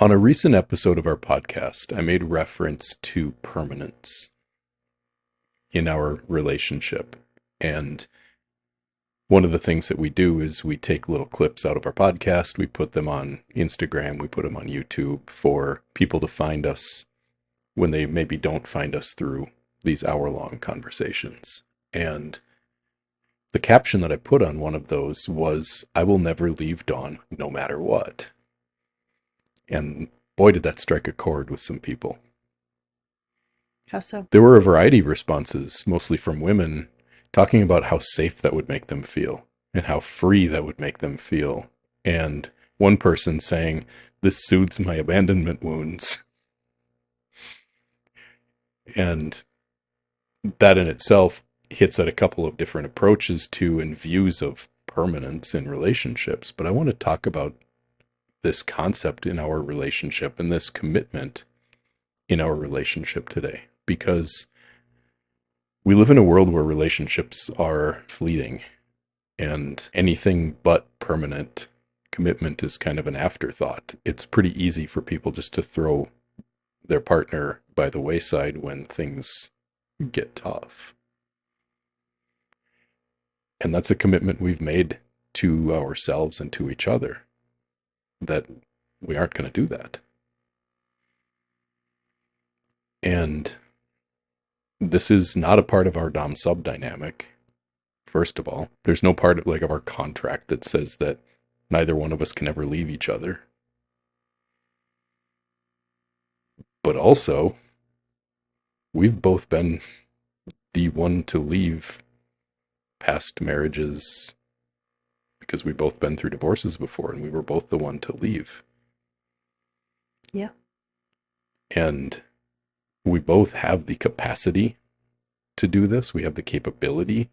On a recent episode of our podcast, I made reference to permanence in our relationship. And one of the things that we do is we take little clips out of our podcast, we put them on Instagram, we put them on YouTube for people to find us when they maybe don't find us through these hour-long conversations. And the caption that I put on one of those was, "I will never leave Dawn, no matter what." And boy, did that strike a chord with some people. How so? There were a variety of responses, mostly from women, talking about how safe that would make them feel and how free that would make them feel. And one person saying, "This soothes my abandonment wounds." And that in itself hits at a couple of different approaches to and views of permanence in relationships. But I want to talk about this concept in our relationship and this commitment in our relationship today, because we live in a world where relationships are fleeting and anything but permanent commitment is kind of an afterthought. It's pretty easy for people just to throw their partner by the wayside when things get tough. And that's a commitment we've made to ourselves and to each other, that we aren't going to do that. And this is not a part of our dom-sub dynamic. First of all, there's no part of our contract that says that neither one of us can ever leave each other. But also, we've both been the one to leave past marriages because we've both been through divorces before, and we were both the one to leave. Yeah. And we both have the capacity to do this. We have the capability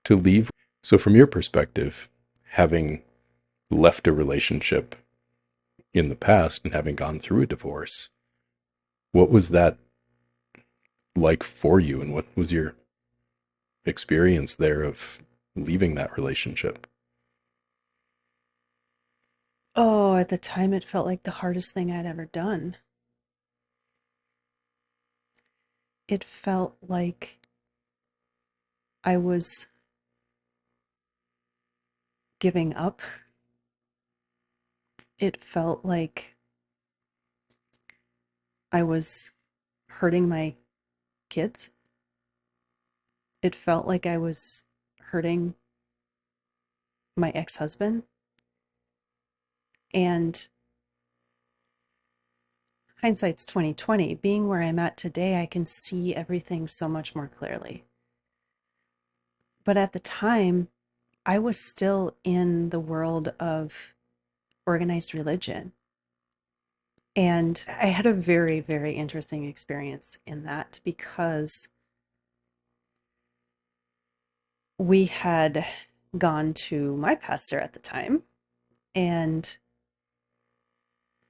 to leave. So from your perspective, having left a relationship in the past and having gone through a divorce, what was that like for you, and what was your experience there of leaving that relationship? Oh, at the time it felt like the hardest thing I'd ever done. It felt like I was giving up. It felt like I was hurting my kids. It felt like I was hurting my ex-husband. And hindsight's 2020. Being where I'm at today, I can see everything so much more clearly. But at the time, I was still in the world of organized religion. And I had a very, very interesting experience in that because we had gone to my pastor at the time, and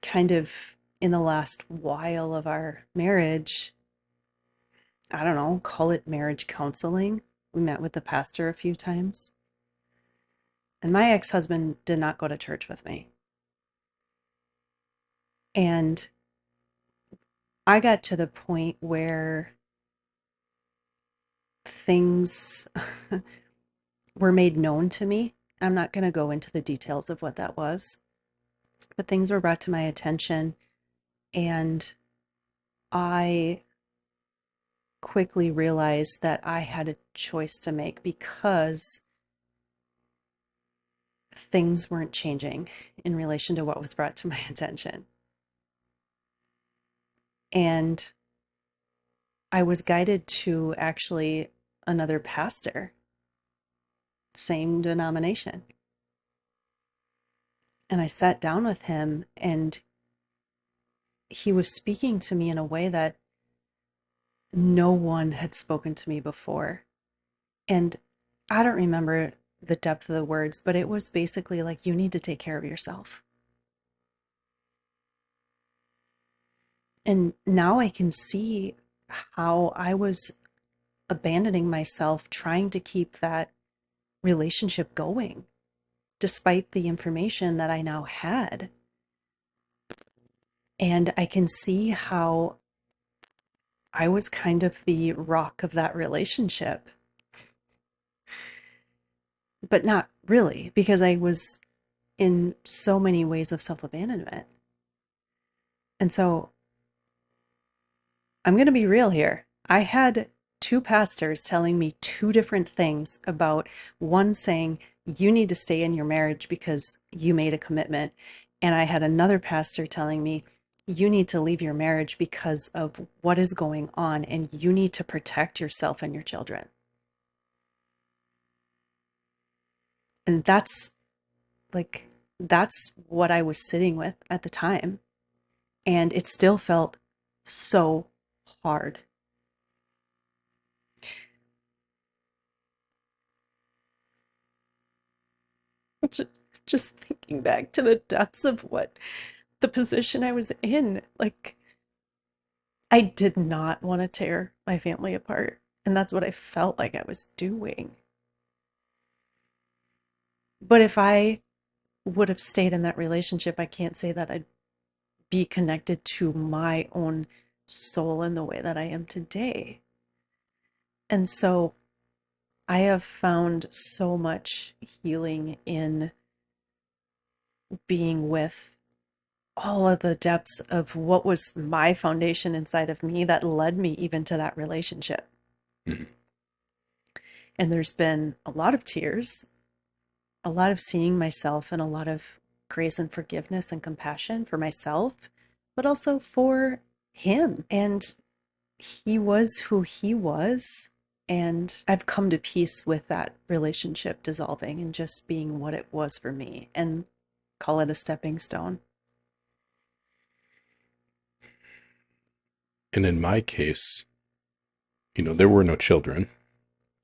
kind of in the last while of our marriage, I don't know, call it marriage counseling. We met with the pastor a few times. And my ex-husband did not go to church with me. And I got to the point where things were made known to me. I'm not going to go into the details of what that was, but things were brought to my attention, and I quickly realized that I had a choice to make because things weren't changing in relation to what was brought to my attention. And I was guided to actually another pastor, same denomination. And I sat down with him, and he was speaking to me in a way that no one had spoken to me before. And I don't remember the depth of the words, but it was basically like, you need to take care of yourself. And now I can see how I was abandoning myself trying to keep that relationship going, despite the information that I now had. And I can see how I was kind of the rock of that relationship, but not really, because I was in so many ways of self abandonment. And so I'm going to be real here. I had two pastors telling me two different things about one saying, you need to stay in your marriage because you made a commitment. And I had another pastor telling me, you need to leave your marriage because of what is going on and you need to protect yourself and your children. And that's what I was sitting with at the time. And it still felt so hard. Just thinking back to the depths of what the position I was in, like, I did not want to tear my family apart. And that's what I felt like I was doing. But if I would have stayed in that relationship, I can't say that I'd be connected to my own soul in the way that I am today. And so I have found so much healing in being with all of the depths of what was my foundation inside of me that led me even to that relationship. Mhm. And there's been a lot of tears, a lot of seeing myself, and a lot of grace and forgiveness and compassion for myself, but also for him. And he was who he was. And I've come to peace with that relationship dissolving and just being what it was for me and call it a stepping stone. And in my case, there were no children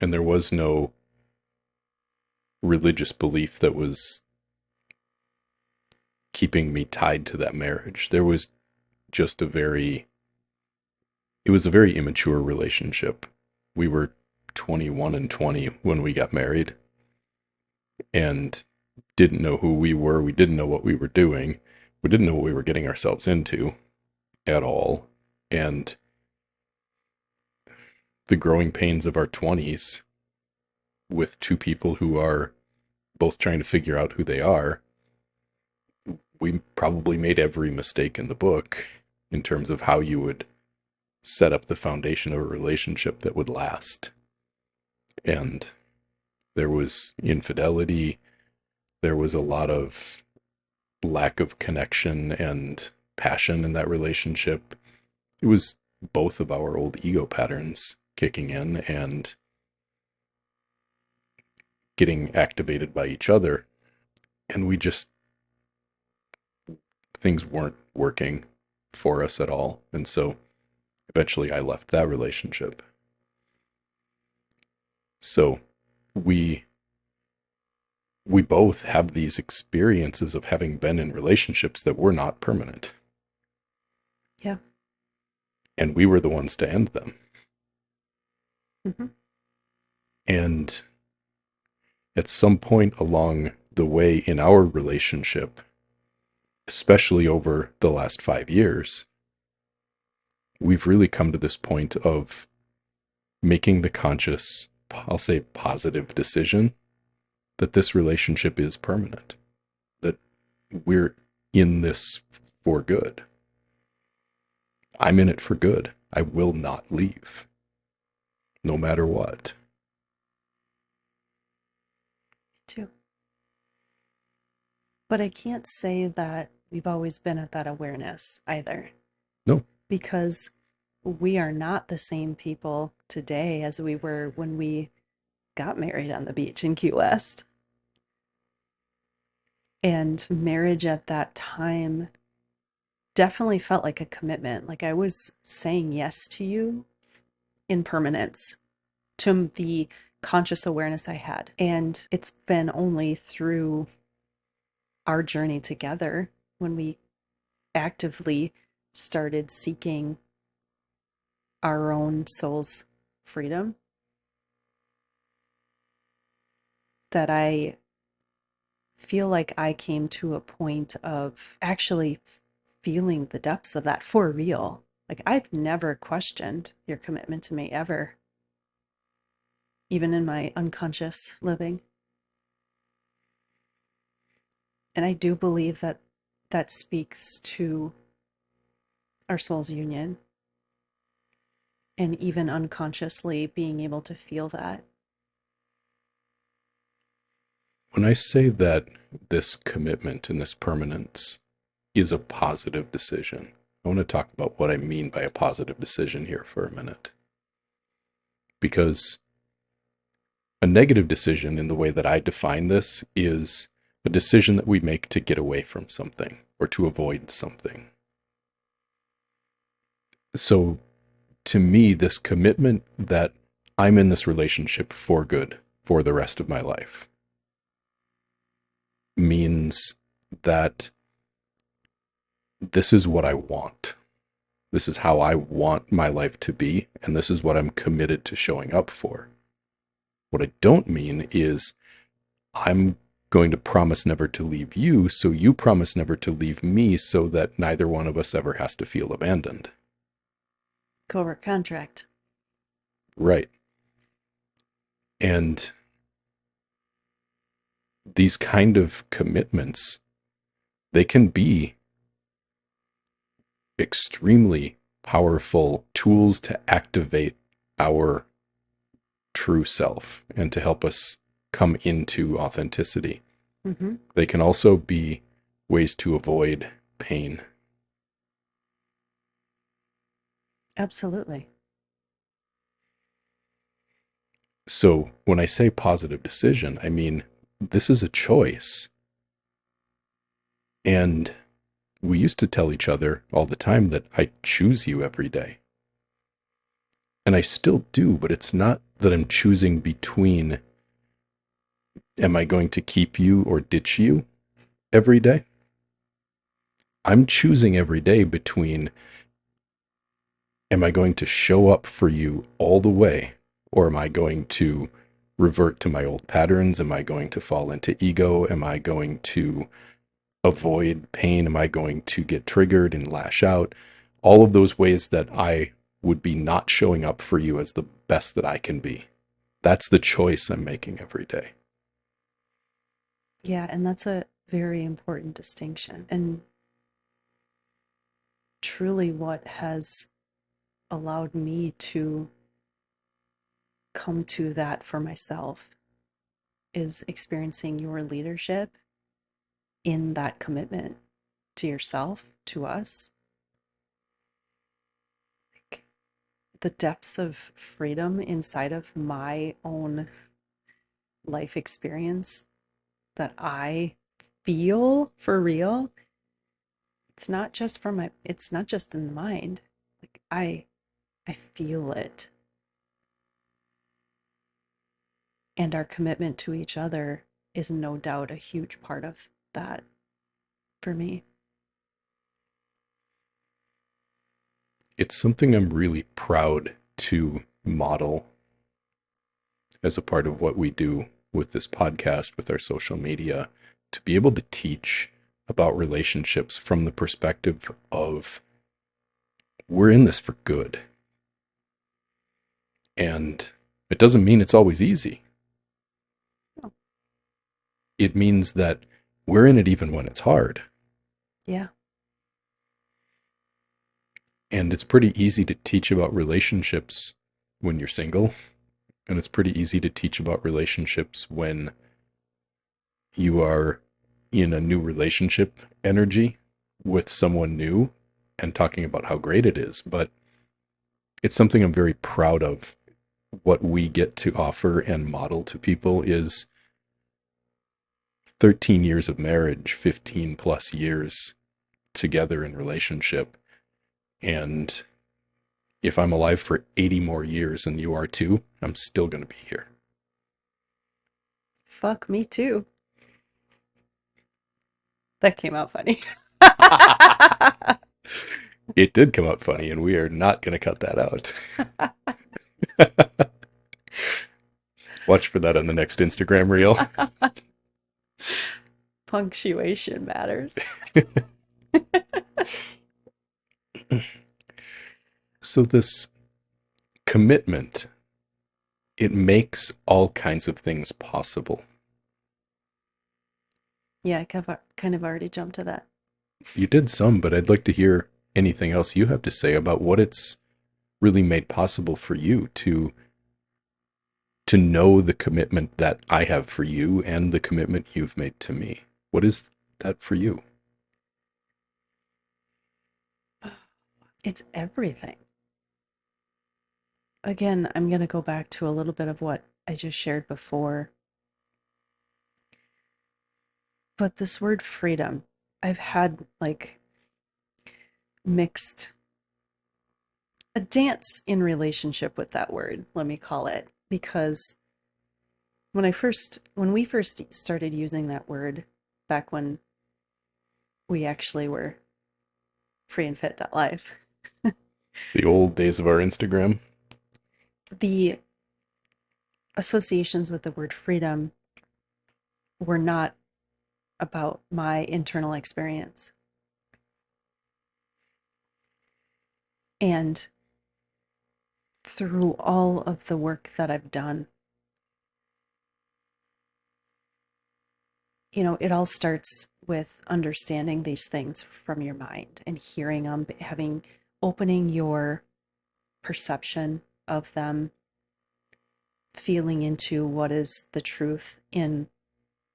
and there was no religious belief that was keeping me tied to that marriage. There was just it was a very immature relationship. We were 21 and 20 when we got married and didn't know who we were. We didn't know what we were doing. We didn't know what we were getting ourselves into at all. And the growing pains of our 20s with two people who are both trying to figure out who they are, we probably made every mistake in the book in terms of how you would set up the foundation of a relationship that would last. And there was infidelity, there was a lot of lack of connection and passion in that relationship. It was both of our old ego patterns kicking in and getting activated by each other. And things weren't working for us at all. And so eventually I left that relationship. So we we both have these experiences of having been in relationships that were not permanent. Yeah. And we were the ones to end them. Mm-hmm. And at some point along the way in our relationship, especially over the last 5 years, we've really come to this point of making the conscious, I'll say positive decision that this relationship is permanent, that we're in this for good. I'm in it for good. I will not leave, no matter what. Too. But I can't say that we've always been at that awareness either, No, because we are not the same people today as we were when we got married on the beach in Key West. And marriage at that time definitely felt like a commitment. Like I was saying yes to you in permanence, to the conscious awareness I had. And it's been only through our journey together when we actively started seeking our own soul's freedom that I feel like I came to a point of actually feeling the depths of that for real. Like, I've never questioned your commitment to me ever, even in my unconscious living. And I do believe that that speaks to our soul's union, and even unconsciously being able to feel that. When I say that this commitment and this permanence is a positive decision, I want to talk about what I mean by a positive decision here for a minute. Because a negative decision, in the way that I define this, is a decision that we make to get away from something or to avoid something. So, to me, this commitment that I'm in this relationship for good for the rest of my life means that this is what I want. This is how I want my life to be, and this is what I'm committed to showing up for. What I don't mean is I'm going to promise never to leave you, so you promise never to leave me, so that neither one of us ever has to feel abandoned. Covert contract. Right. And these kind of commitments, they can be extremely powerful tools to activate our true self and to help us come into authenticity. Mm-hmm. They can also be ways to avoid pain. Absolutely. So when I say positive decision, I mean this is a choice. And we used to tell each other all the time that I choose you every day. And I still do, but it's not that I'm choosing between am I going to keep you or ditch you every day? I'm choosing every day between am I going to show up for you all the way, or am I going to revert to my old patterns? Am I going to fall into ego? Am I going to avoid pain? Am I going to get triggered and lash out? All of those ways that I would be not showing up for you as the best that I can be. That's the choice I'm making every day. Yeah, and that's a very important distinction. And truly, what has allowed me to come to that for myself is experiencing your leadership in that commitment to yourself, to us. Like, the depths of freedom inside of my own life experience that I feel for real. It's not just in the mind. Like, I feel it. And our commitment to each other is no doubt a huge part of that for me. It's something I'm really proud to model as a part of what we do with this podcast, with our social media, to be able to teach about relationships from the perspective of we're in this for good. And it doesn't mean it's always easy. Oh, It means that we're in it even when it's hard. yeah. And it's pretty easy to teach about relationships when you're single. And it's pretty easy to teach about relationships when you are in a new relationship energy with someone new and talking about how great it is. But it's something I'm very proud of. What we get to offer and model to people is 13 years of marriage, 15 plus years together in relationship. And if I'm alive for 80 more years and you are too, I'm still going to be here. Fuck me too. That came out funny. It did come out funny, and we are not going to cut that out. Watch for that on the next Instagram reel. Punctuation matters. So this commitment, it makes all kinds of things possible. Yeah, kind of already jumped to that. You did some, but I'd like to hear anything else you have to say about what it's really made possible for you to know the commitment that I have for you and the commitment you've made to me. What is that for you? It's everything. Again, I'm going to go back to a little bit of what I just shared before. But this word freedom, I've had like mixed, a dance in relationship with that word, let me call it, because when we first started using that word back when we actually were free and fit.life, The old days of our Instagram? the associations with the word freedom were not about my internal experience. And through all of the work that I've done, it all starts with understanding these things from your mind and hearing them, opening your perception of them, feeling into what is the truth in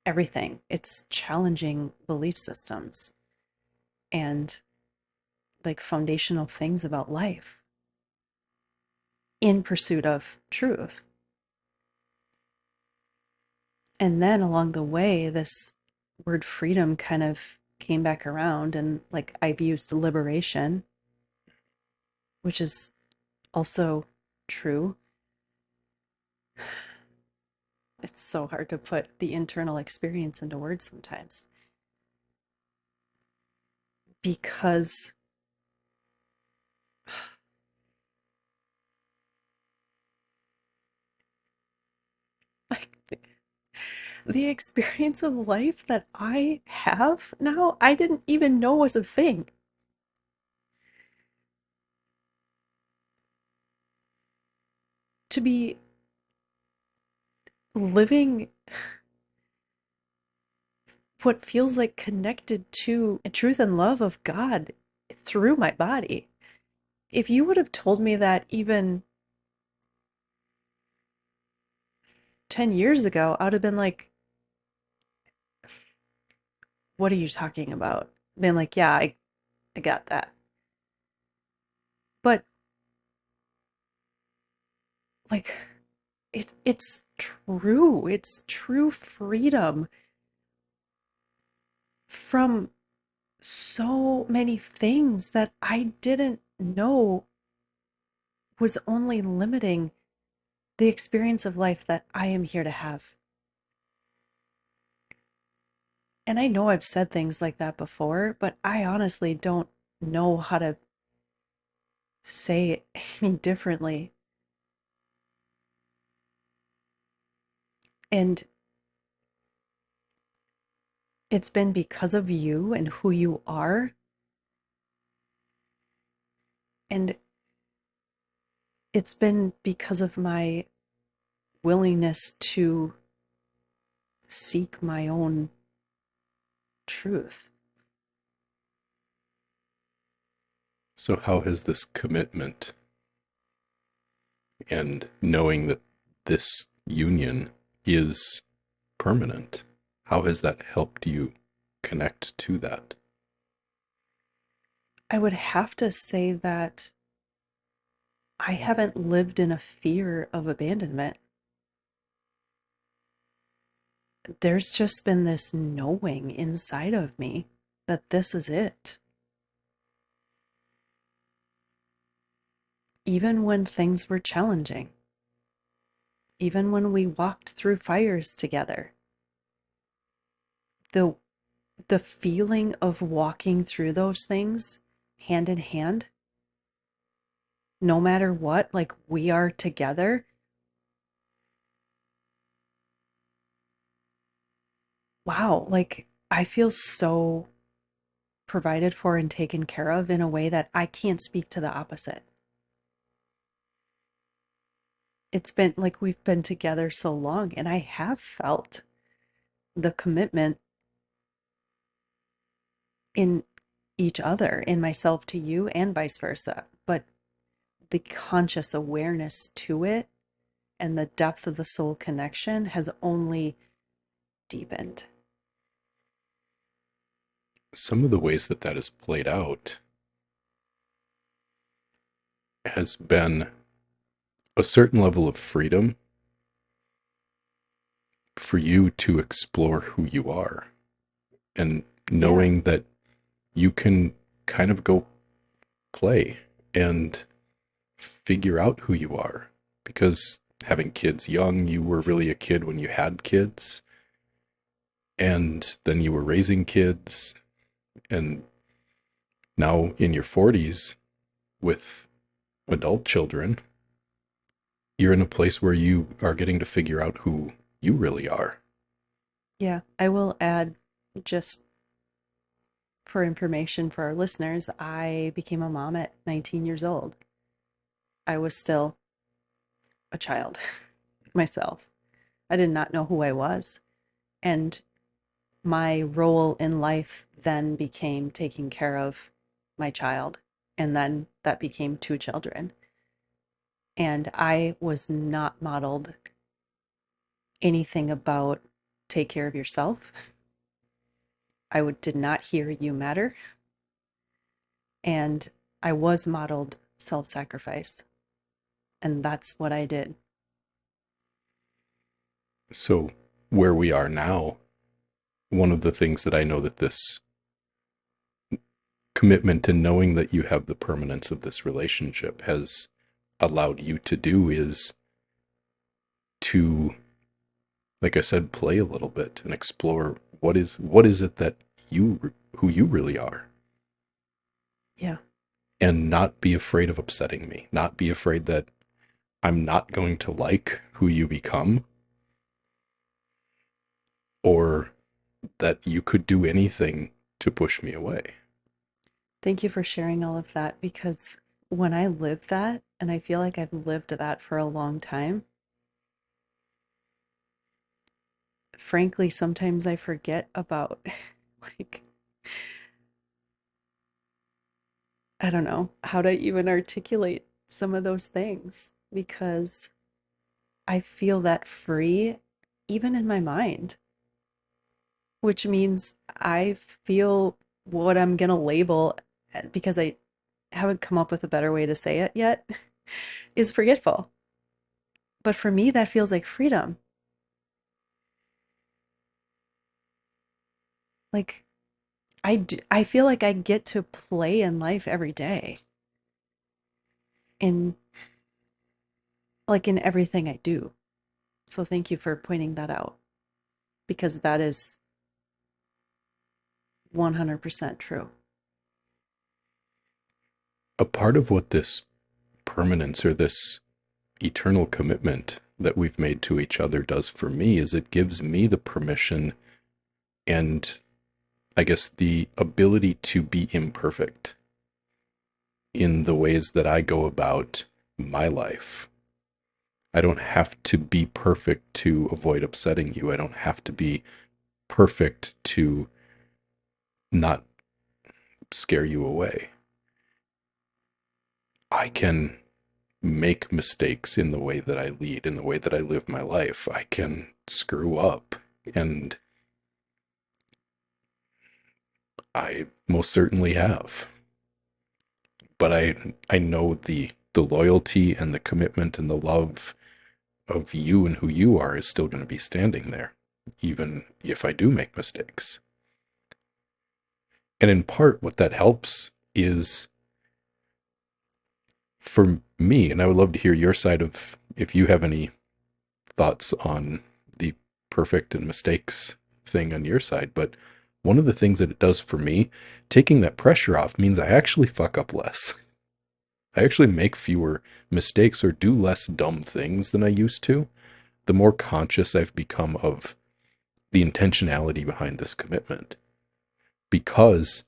everything. It's challenging belief systems and like foundational things about life in pursuit of truth. And then along the way, this word freedom kind of came back around, and like I've used liberation, which is also true. It's so hard to put the internal experience into words sometimes because like the experience of life that I have now, I didn't even know was a thing. To be living what feels like connected to a truth and love of God through my body. If you would have told me that even 10 years ago, I would have been like, what are you talking about? Been like, yeah, I got that. But like, it's true. It's true freedom from so many things that I didn't know was only limiting the experience of life that I am here to have. And I know I've said things like that before, but I honestly don't know how to say it any differently. And it's been because of you and who you are. And it's been because of my willingness to seek my own truth. So, how has this commitment and knowing that this union is permanent, how has that helped you connect to that? I would have to say that I haven't lived in a fear of abandonment. There's just been this knowing inside of me that this is it. Even when things were challenging, even when we walked through fires together, the the feeling of walking through those things hand in hand, no matter what, like we are together. Wow, like I feel so provided for and taken care of in a way that I can't speak to the opposite. it's been like we've been together so long, and I have felt the commitment in each other, in myself to you, and vice versa. But the conscious awareness to it and the depth of the soul connection has only deepened. Some of the ways that that has played out has been a certain level of freedom for you to explore who you are, and Yeah. knowing that you can kind of go play and figure out who you are. Because having kids young, you were really a kid when you had kids, and then you were raising kids, and now in your 40s with adult children, you're in a place where you are getting to figure out who you really are. Yeah. I will add, just for information for our listeners, I became a mom at 19 years old. I was still a child myself. I did not know who I was. And my role in life then became taking care of my child. And then that became two children. And I was not modeled anything about take care of yourself. Did not hear you matter. And I was modeled self sacrifice. And that's what I did. So, where we are now, one of the things that I know that this commitment to knowing that you have the permanence of this relationship has allowed you to do is to, like I said, play a little bit and explore what is it that who you really are, Yeah. and not be afraid of upsetting me, not be afraid that I'm not going to like who you become, or that you could do anything to push me away. Thank you for sharing all of that, because when I live that, and I feel like I've lived that for a long time, frankly, sometimes I forget about, like, I don't know how to even articulate some of those things, because I feel that free even in my mind, which means I feel what I'm going to label, because I haven't come up with a better way to say it yet, is forgetful. But for me, that feels like freedom. Like, I feel like I get to play in life every day, in like in everything I do. So thank you for pointing that out, because that is 100% true. A part of what this permanence or this eternal commitment that we've made to each other does for me is it gives me the permission and, I guess, the ability to be imperfect in the ways that I go about my life. I don't have to be perfect to avoid upsetting you. I don't have to be perfect to not scare you away. I can make mistakes in the way that I lead, in the way that I live my life. I can screw up, and I most certainly have. But I know the loyalty and the commitment and the love of you and who you are is still going to be standing there, even if I do make mistakes. And in part, what that helps is for me, and I would love to hear your side of if you have any thoughts on the perfect and mistakes thing on your side, but one of the things that it does for me, taking that pressure off means I actually fuck up less. I actually make fewer mistakes or do less dumb things than I used to. The more conscious I've become of the intentionality behind this commitment. Because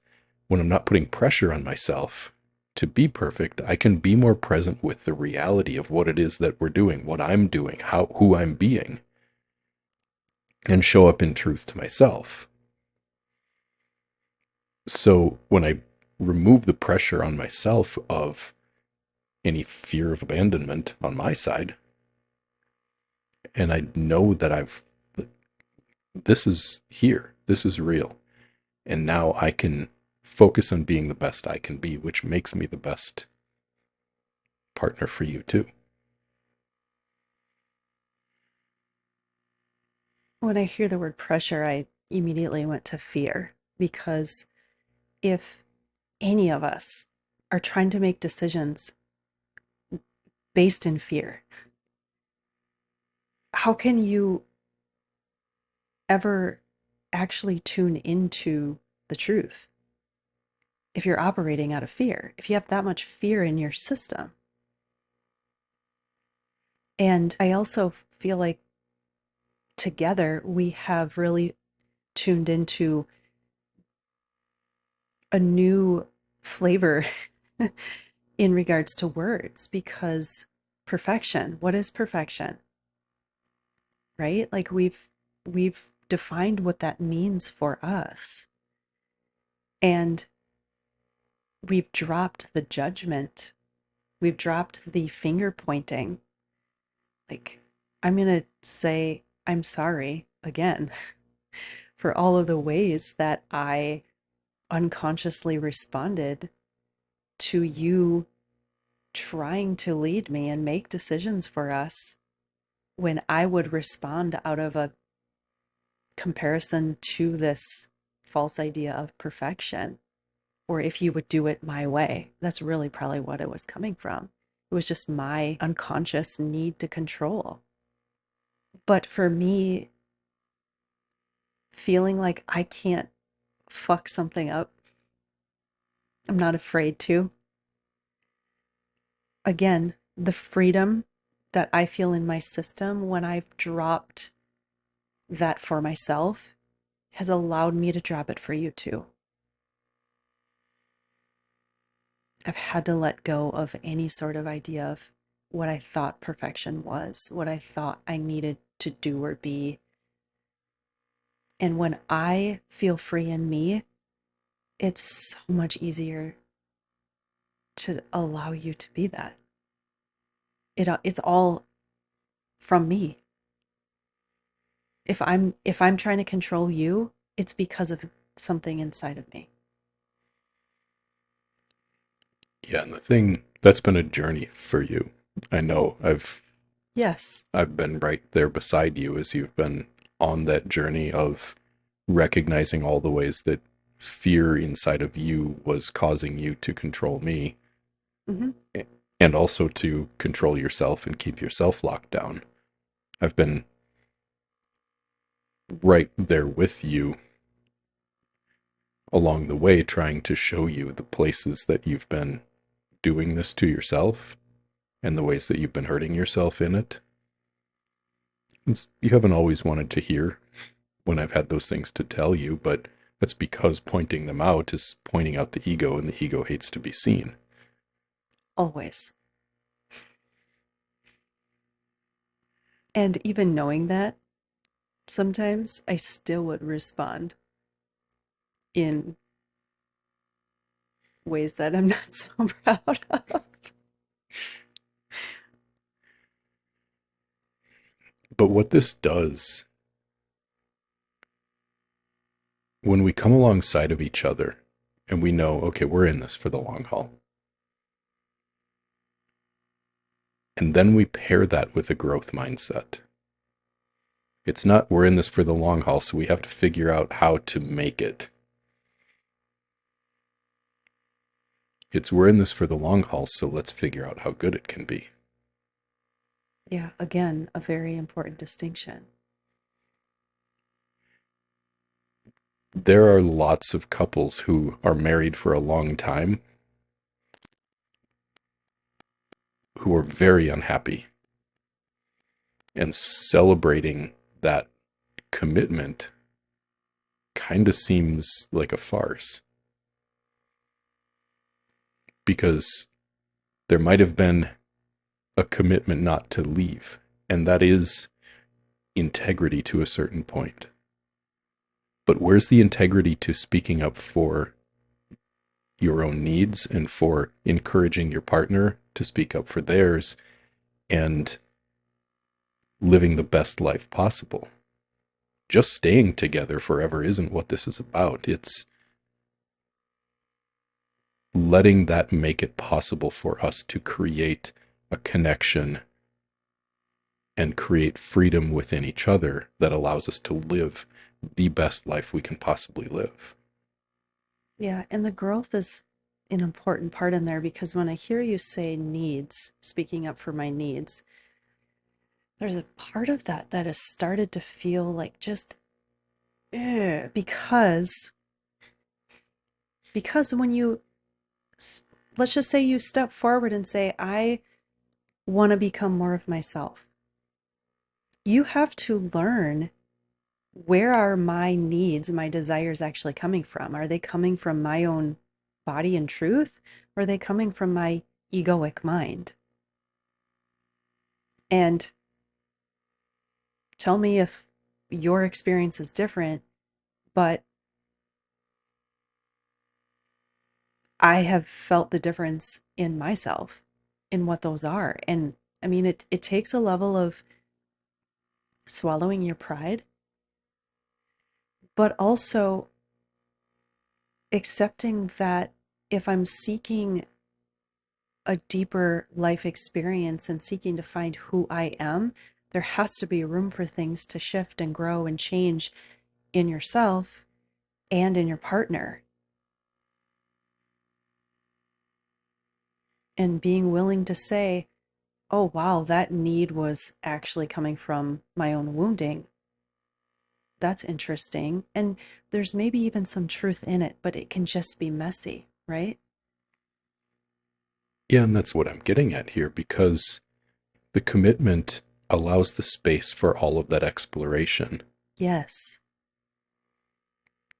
when I'm not putting pressure on myself, to be perfect, I can be more present with the reality of what it is that we're doing, what I'm doing, who I'm being, and show up in truth to myself. So when I remove the pressure on myself of any fear of abandonment on my side, and I know that this is here, this is real, and now I can focus on being the best I can be, which makes me the best partner for you too. When I hear the word pressure, I immediately went to fear because if any of us are trying to make decisions based in fear, how can you ever actually tune into the truth if you're operating out of fear, if you have that much fear in your system? And I also feel like together we have really tuned into a new flavor in regards to words because perfection, what is perfection? Right? Like we've defined what that means for us. And we've dropped the judgment. We've dropped the finger pointing. Like I'm going to say I'm sorry again for all of the ways that I unconsciously responded to you trying to lead me and make decisions for us when I would respond out of a comparison to this false idea of perfection, or if you would do it my way. That's really probably what it was coming from. It was just my unconscious need to control. But for me, feeling like I can't fuck something up, I'm not afraid to. Again, the freedom that I feel in my system when I've dropped that for myself has allowed me to drop it for you too. I've had to let go of any sort of idea of what I thought perfection was, what I thought I needed to do or be. And when I feel free in me, it's so much easier to allow you to be that. It's all from me. If I'm trying to control you, it's because of something inside of me. Yeah, and the thing that's been a journey for you. I know Yes. I've been right there beside you as you've been on that journey of recognizing all the ways that fear inside of you was causing you to control me Hmm. and also to control yourself and keep yourself locked down. I've been right there with you along the way, trying to show you the places that you've been doing this to yourself and the ways that you've been hurting yourself in it. You haven't always wanted to hear when I've had those things to tell you, but that's because pointing them out is pointing out the ego, and the ego hates to be seen. Always. And even knowing that, sometimes I still would respond in ways that I'm not so proud of. But what this does, when we come alongside of each other and we know, okay, we're in this for the long haul, and then we pair that with a growth mindset. It's not we're in this for the long haul, so we have to figure out how to make it. It's we're in this for the long haul, so let's figure out how good it can be. Yeah, again, a very important distinction. There are lots of couples who are married for a long time who are very unhappy, and celebrating that commitment kind of seems like a farce. because there might have been a commitment not to leave, and that is integrity to a certain point. But where's the integrity to speaking up for your own needs and for encouraging your partner to speak up for theirs and living the best life possible? Just staying together forever isn't what this is about. It's letting that make it possible for us to create a connection and create freedom within each other that allows us to live the best life we can possibly live. Yeah, and the growth is an important part in there because when I hear you say needs, speaking up for my needs, there's a part of that that has started to feel like just because when you let's just say you step forward and say I want to become more of myself, you have to learn, where are my needs, my desires actually coming from? Are they coming from my own body and truth, or are they coming from my egoic mind? And tell me if your experience is different, but I have felt the difference in myself in what those are. And I mean, it takes a level of swallowing your pride, but also accepting that if I'm seeking a deeper life experience and seeking to find who I am, there has to be room for things to shift and grow and change in yourself and in your partner. And being willing to say, oh, wow, that need was actually coming from my own wounding. That's interesting. And there's maybe even some truth in it, but it can just be messy, right? Yeah, and that's what I'm getting at here because the commitment allows the space for all of that exploration. Yes.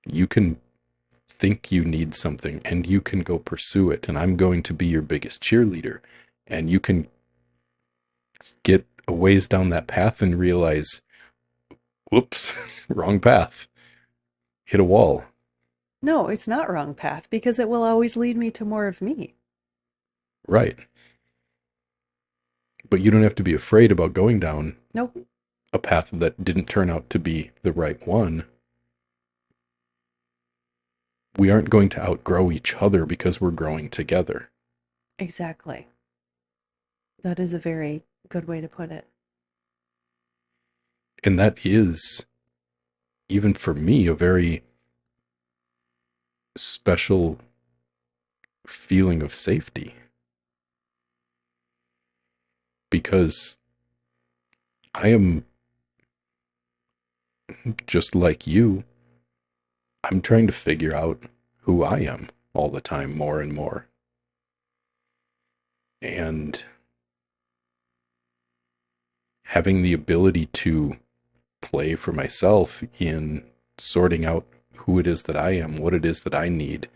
You can think you need something and you can go pursue it, and I'm going to be your biggest cheerleader. And you can get a ways down that path and realize, whoops, wrong path, hit a wall. No, it's not wrong path because it will always lead me to more of me. Right. But you don't have to be afraid about going down Nope. a path that didn't turn out to be the right one. We aren't going to outgrow each other because we're growing together. Exactly. That is a very good way to put it. And that is, even for me, a very special feeling of safety because I am just like you. I'm trying to figure out who I am all the time, more and more. And having the ability to play for myself in sorting out who it is that I am, what it is that I need,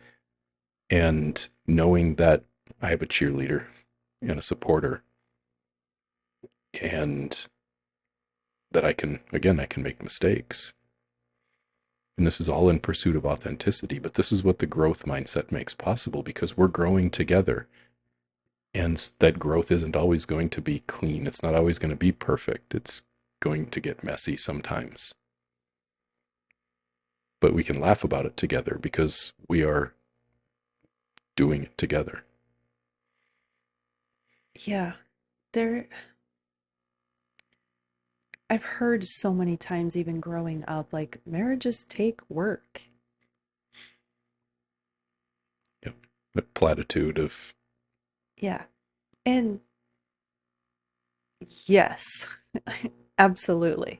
and knowing that I have a cheerleader and a supporter, and that I can make mistakes. And this is all in pursuit of authenticity, but this is what the growth mindset makes possible because we're growing together. And that growth isn't always going to be clean. It's not always going to be perfect. It's going to get messy sometimes. But we can laugh about it together because we are doing it together. Yeah. There, I've heard so many times, even growing up, like marriages take work. Yep. The platitude of, Yeah. And yes, absolutely.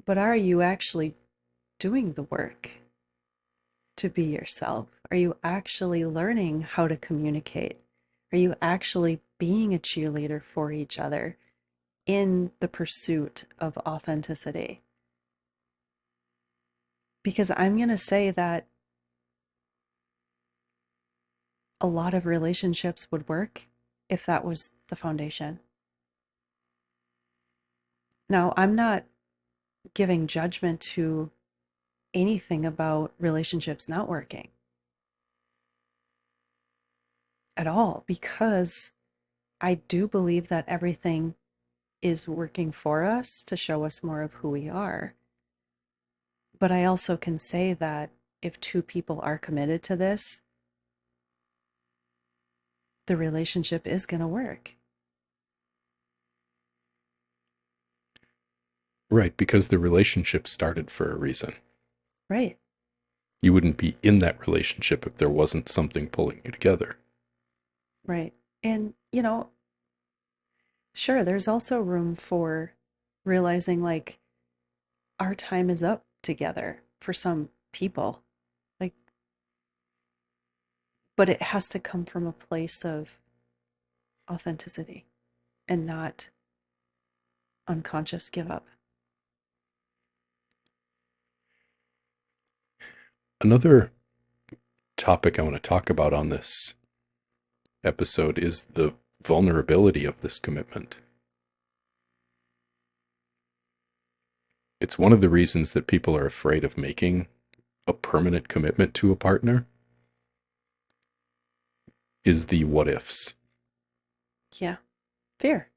But are you actually doing the work to be yourself? Are you actually learning how to communicate? Are you actually being a cheerleader for each other in the pursuit of authenticity? Because I'm going to say that a lot of relationships would work if that was the foundation. Now, I'm not giving judgment to anything about relationships not working at all, because I do believe that everything is working for us to show us more of who we are. But I also can say that if two people are committed to this, the relationship is going to work. Right, because the relationship started for a reason. Right. You wouldn't be in that relationship if there wasn't something pulling you together. Right. And, sure, there's also room for realizing like our time is up together for some people. Like, but it has to come from a place of authenticity and not unconscious give up. Another topic I want to talk about on this episode is the vulnerability of this commitment. It's one of the reasons that people are afraid of making a permanent commitment to a partner is the what ifs. Yeah. Fear.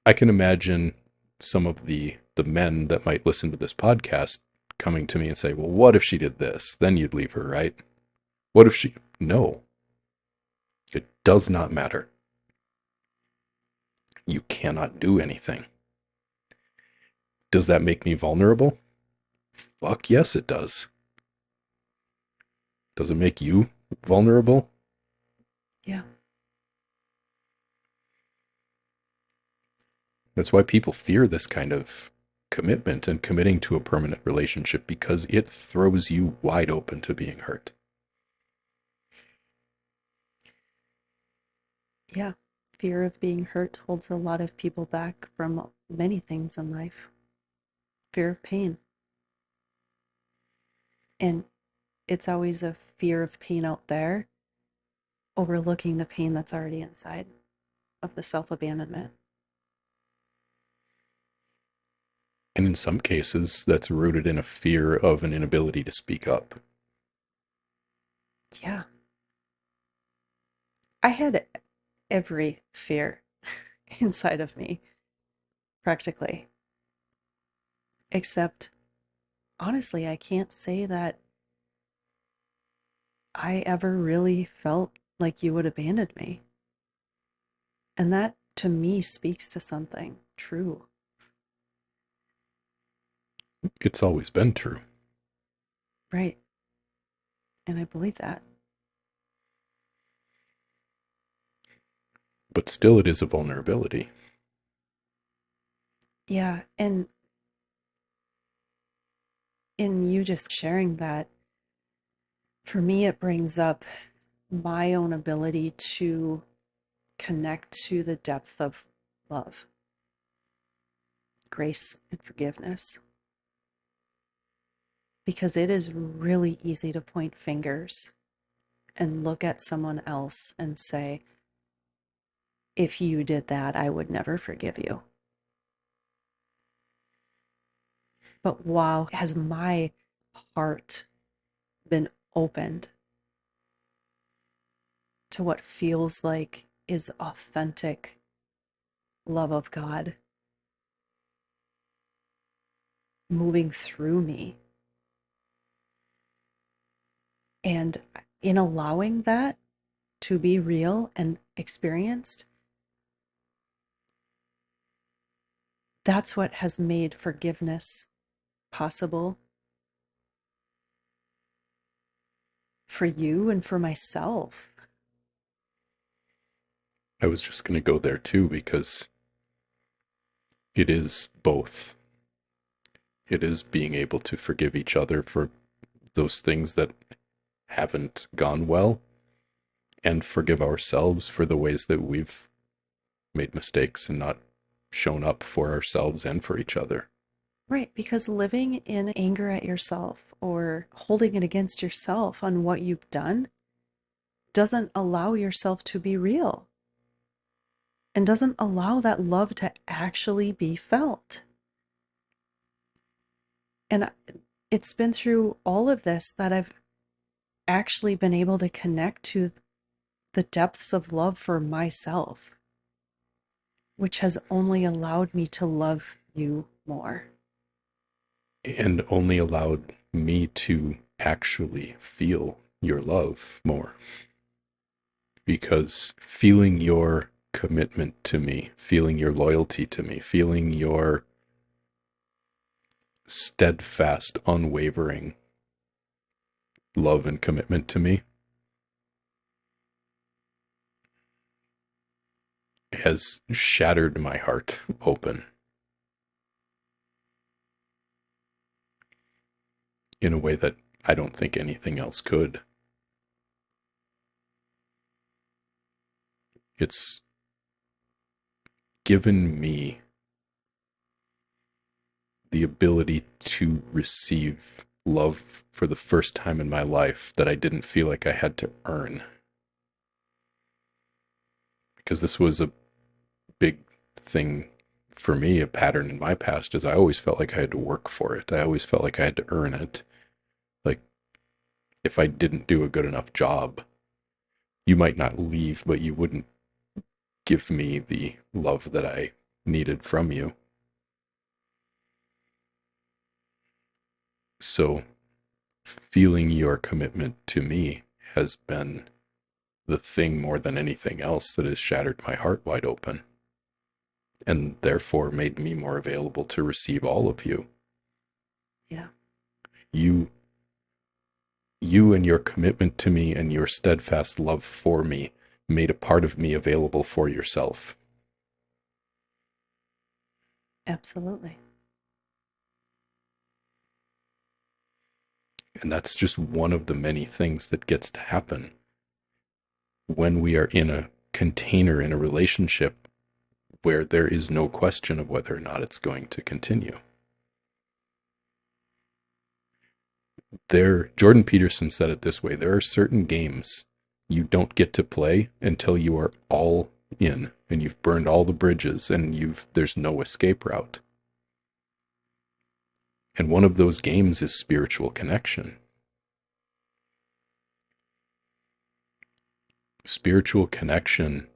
I can imagine some of the men that might listen to this podcast coming to me and say, "Well, what if she did this? Then you'd leave her, right? What if she No, it does not matter. You cannot do anything. Does that make me vulnerable? Fuck yes, it does. Does it make you vulnerable? Yeah. That's why people fear this kind of commitment and committing to a permanent relationship, because it throws you wide open to being hurt. Yeah. Fear of being hurt holds a lot of people back from many things in life. Fear of pain. And it's always a fear of pain out there, overlooking the pain that's already inside of the self abandonment. And in some cases, that's rooted in a fear of an inability to speak up. Yeah. I had every fear inside of me, practically. Except, honestly, I can't say that I ever really felt like you would abandon me. And that to me speaks to something true. It's always been true. Right. And I believe that. But still, it is a vulnerability. Yeah. And in you just sharing that, for me, it brings up my own ability to connect to the depth of love, grace, and forgiveness. Because it is really easy to point fingers and look at someone else and say, if you did that, I would never forgive you. But wow, has my heart been opened to what feels like is authentic love of God moving through me. And in allowing that to be real and experienced, that's what has made forgiveness possible for you and for myself. I was just going to go there too, because it is both. It is being able to forgive each other for those things that haven't gone well, and forgive ourselves for the ways that we've made mistakes and not shown up for ourselves and for each other. Right, because living in anger at yourself or holding it against yourself on what you've done doesn't allow yourself to be real and doesn't allow that love to actually be felt. And it's been through all of this that I've actually been able to connect to the depths of love for myself, which has only allowed me to love you more. And only allowed me to actually feel your love more. Because feeling your commitment to me, feeling your loyalty to me, feeling your steadfast, unwavering love and commitment to me has shattered my heart open in a way that I don't think anything else could. It's given me the ability to receive love for the first time in my life that I didn't feel like I had to earn. Because this was a big thing for me, a pattern in my past, is I always felt like I had to work for it. I always felt like I had to earn it. Like, if I didn't do a good enough job, you might not leave, but you wouldn't give me the love that I needed from you. So, feeling your commitment to me has been the thing more than anything else that has shattered my heart wide open and therefore made me more available to receive all of you. Yeah. You and your commitment to me and your steadfast love for me made a part of me available for yourself. Absolutely. And that's just one of the many things that gets to happen when we are in a container in a relationship where there is no question of whether or not it's going to continue. Jordan Peterson said it this way: there are certain games you don't get to play until you are all in and you've burned all the bridges and there's no escape route. And one of those games is spiritual connection. Spiritual connection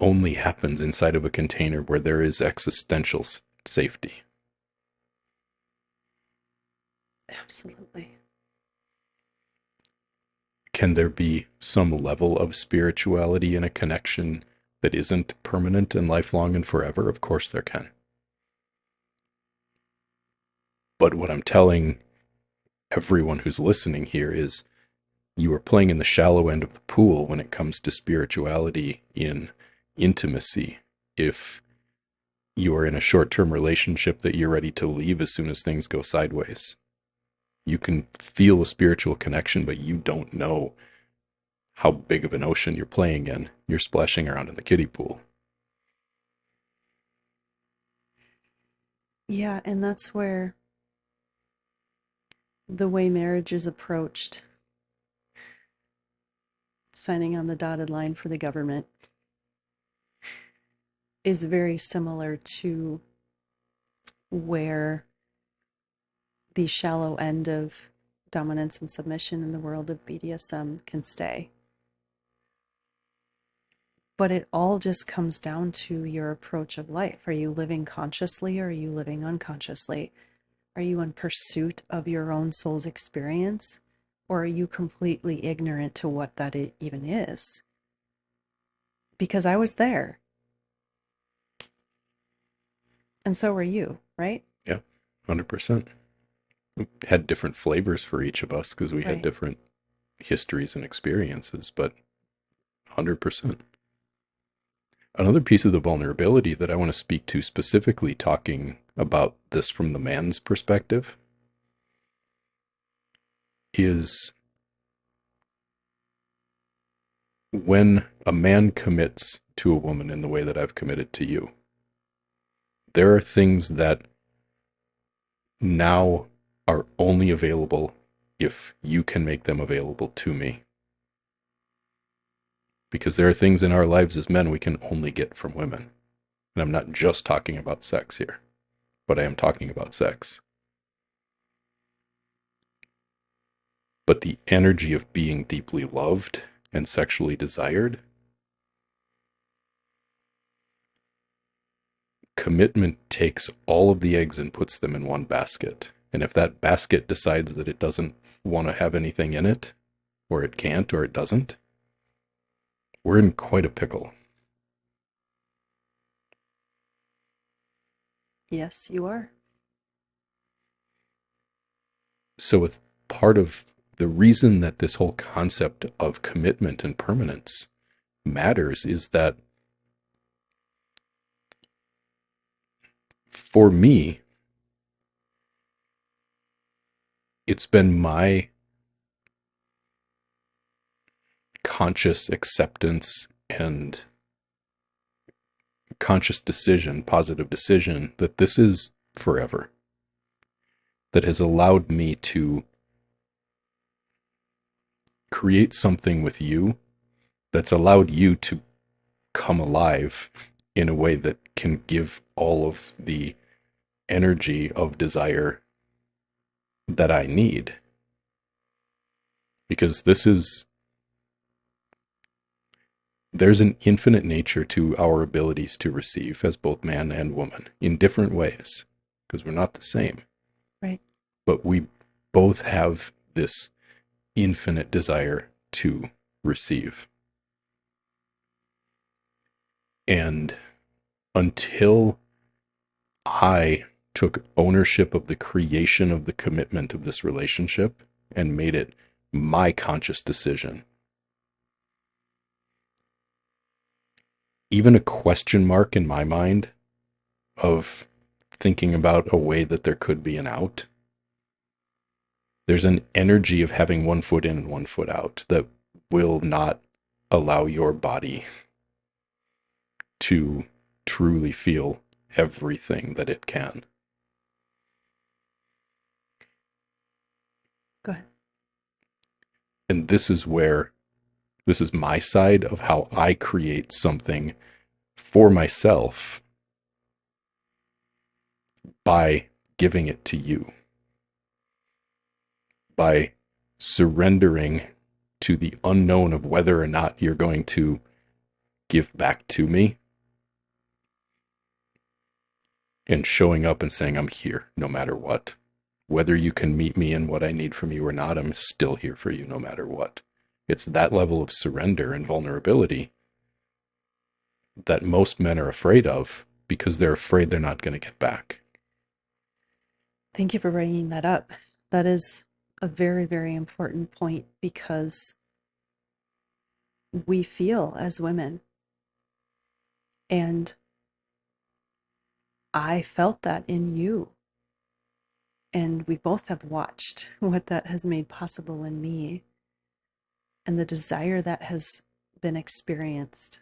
only happens inside of a container where there is existential safety. Absolutely. Can there be some level of spirituality in a connection that isn't permanent and lifelong and forever? Of course there can. But what I'm telling everyone who's listening here is you are playing in the shallow end of the pool when it comes to spirituality in intimacy. If you are in a short-term relationship that you're ready to leave as soon as things go sideways, you can feel a spiritual connection, but you don't know how big of an ocean you're playing in. You're splashing around in the kiddie pool. Yeah, and that's where the way marriage is approached, signing on the dotted line for the government, is very similar to where the shallow end of dominance and submission in the world of BDSM can stay. But it all just comes down to your approach of life. Are you living consciously or are you living unconsciously? Are you in pursuit of your own soul's experience? Or are you completely ignorant to what that even is? Because I was there. And so were you, right? Yeah, 100%. We had different flavors for each of us because we had Right. different histories and experiences, but 100%. Another piece of the vulnerability that I want to speak to specifically, talking about this from the man's perspective, is when a man commits to a woman in the way that I've committed to you. There are things that now are only available if you can make them available to me. because there are things in our lives as men we can only get from women. And I'm not just talking about sex here, but I am talking about sex. But the energy of being deeply loved and sexually desired, commitment takes all of the eggs and puts them in one basket. And if that basket decides that it doesn't want to have anything in it, or it can't, or it doesn't, we're in quite a pickle. Yes, you are. So, with part of the reason that this whole concept of commitment and permanence matters is that for me, it's been my conscious acceptance and conscious decision, positive decision, that this is forever, that has allowed me to create something with you that's allowed you to come alive in a way that can give all of the energy of desire that I need. Because there's an infinite nature to our abilities to receive as both man and woman in different ways, because we're not the same. Right. But we both have this infinite desire to receive. And until I took ownership of the creation of the commitment of this relationship and made it my conscious decision, even a question mark in my mind of thinking about a way that there could be an out, there's an energy of having one foot in and one foot out that will not allow your body to truly feel everything that it can. Go ahead. And this is my side of how I create something for myself by giving it to you, by surrendering to the unknown of whether or not you're going to give back to me, and showing up and saying, I'm here no matter what. Whether you can meet me in what I need from you or not, I'm still here for you no matter what. It's that level of surrender and vulnerability that most men are afraid of because they're afraid they're not going to get back. Thank you for bringing that up. That is a very, very important point because we feel as women, and I felt that in you. And we both have watched what that has made possible in me and the desire that has been experienced,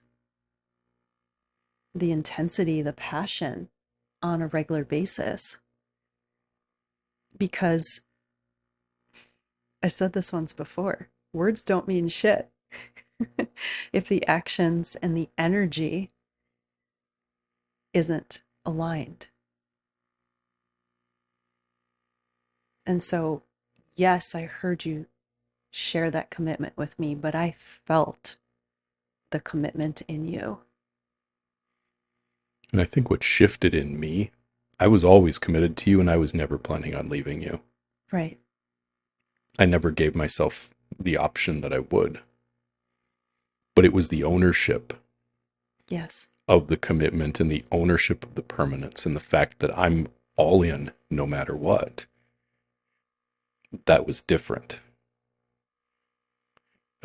the intensity, the passion on a regular basis. Because I said this once before, words don't mean shit if the actions and the energy isn't aligned. And so, yes, I heard you share that commitment with me, but I felt the commitment in you. And I think what shifted in me, I was always committed to you and I was never planning on leaving you. Right. I never gave myself the option that I would. But it was the ownership Yes. of the commitment and the ownership of the permanence and the fact that I'm all in no matter what. That was different.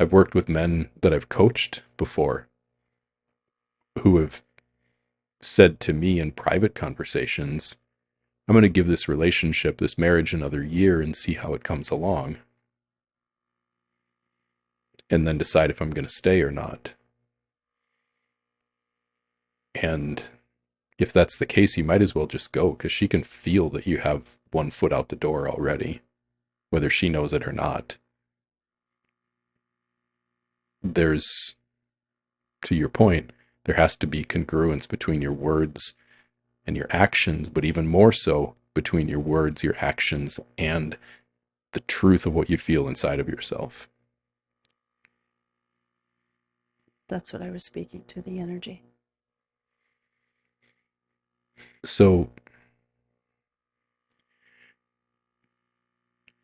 I've worked with men that I've coached before who have said to me in private conversations, I'm going to give this relationship, this marriage, another year and see how it comes along, and then decide if I'm going to stay or not. And if that's the case, you might as well just go, because she can feel that you have one foot out the door already, whether she knows it or not. There's to your point, there has to be congruence between your words and your actions, but even more so between your words, your actions, and the truth of what you feel inside of yourself. That's what I was speaking to, the energy. So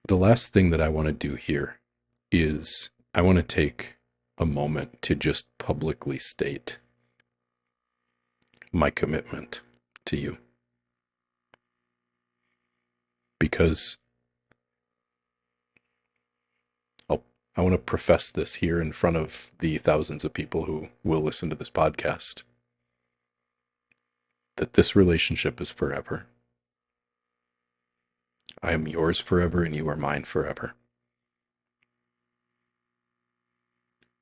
the last thing that I want to do here is I want to take a moment to just publicly state my commitment to you. Because I want to profess this here in front of the thousands of people who will listen to this podcast, that this relationship is forever. I am yours forever and you are mine forever.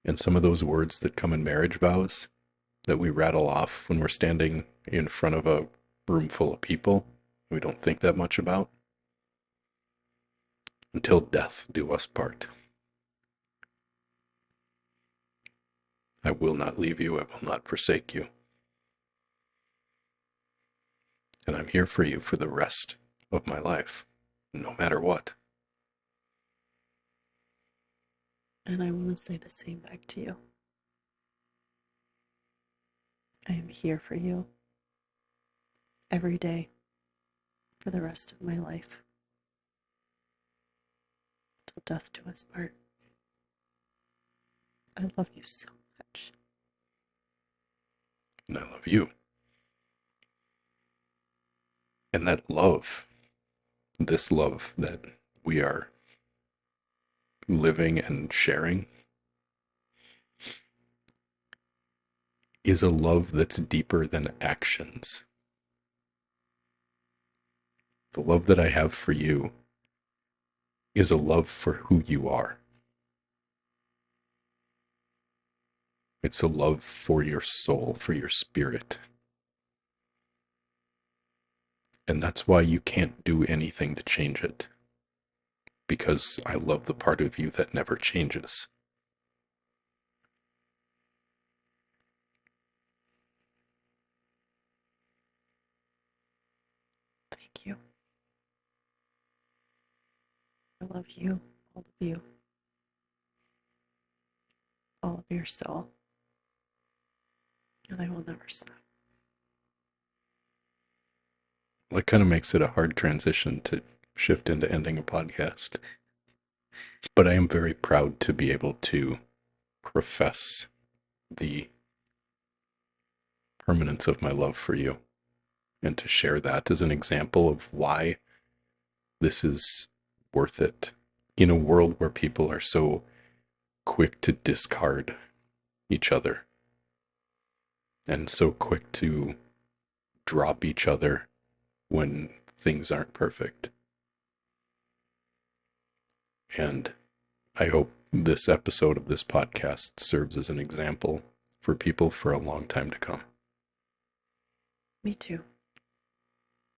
And some of those words that come in marriage vows that we rattle off when we're standing in front of a room full of people we don't think that much about. Until death do us part. I will not leave you. I will not forsake you. And I'm here for you for the rest of my life, no matter what. And I want to say the same back to you. I am here for you every day for the rest of my life, till death do us part. I love you so much. And I love you. And that love, this love that we are living and sharing, is a love that's deeper than actions. The love that I have for you is a love for who you are. It's a love for your soul, for your spirit. And that's why you can't do anything to change it. Because I love the part of you that never changes. Thank you. I love you, all of you, all of your soul. And I will never stop. That kind of makes it a hard transition to shift into ending a podcast. But I am very proud to be able to profess the permanence of my love for you and to share that as an example of why this is worth it in a world where people are so quick to discard each other and so quick to drop each other when things aren't perfect. And I hope this episode of this podcast serves as an example for people for a long time to come. Me too.